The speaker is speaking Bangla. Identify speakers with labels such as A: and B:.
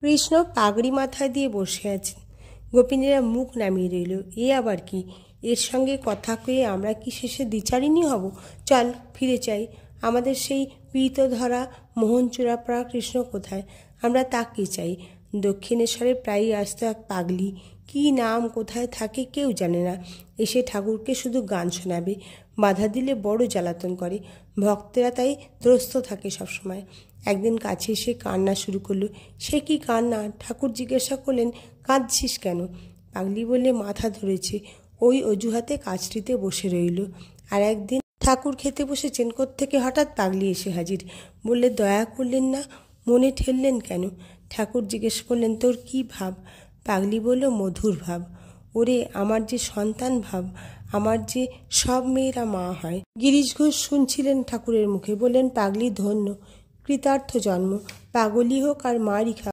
A: কৃষ্ণ পাগড়ি মাথায় দিয়ে বসে আছেন। গোপিনীরা মুখ নামিয়ে রইল। এ আবার কি? এর সঙ্গে কথা কয়ে আমরা কি শেষে দ্বিচারিণী হব? চল ফিরে চাই। আমাদের সেই পীত ধরা মোহনচূড়াপড়া কৃষ্ণ কোথায়? আমরা তাকে চাই। দক্ষিণেশ্বরে প্রায়ই আসতো এক পাগলি, কি নাম, কোথায় থাকে কেউ জানে না। এসে ঠাকুরকে শুধু গান শোনাবে, বাধা দিলে বড় জ্বালাতন করে। ভক্তেরা তাই ত্রস্ত থাকে সবসময়। একদিন কাছে এসে কান্না শুরু করলো। সে কি কান্না? ঠাকুর জিজ্ঞাসা করলেন, কাঁদছিস কেন? পাগলি বললে, মাথা ধরেছে। ওই অজুহাতে কাজটিতে বসে রইল। আর একদিন ঠাকুর খেতে বসেছেন, কোত্থেকে হঠাৎ পাগলি এসে হাজির। বললে, দয়া করলেন না, মনে ঠেললেন কেন? ঠাকুর জিজ্ঞেস করলেন, তোর কি ভাব? পাগলি বলল, মধুর ভাব। ওরে আমার যে সন্তান ভাব, আমার যে সব মেয়েরা মা হয়। গিরিশ ঘোষ শুনছিলেন ঠাকুরের মুখে। বললেন, পাগলি ধন্য, কৃতার্থ জন্ম। পাগলই হোক আর মারই খা।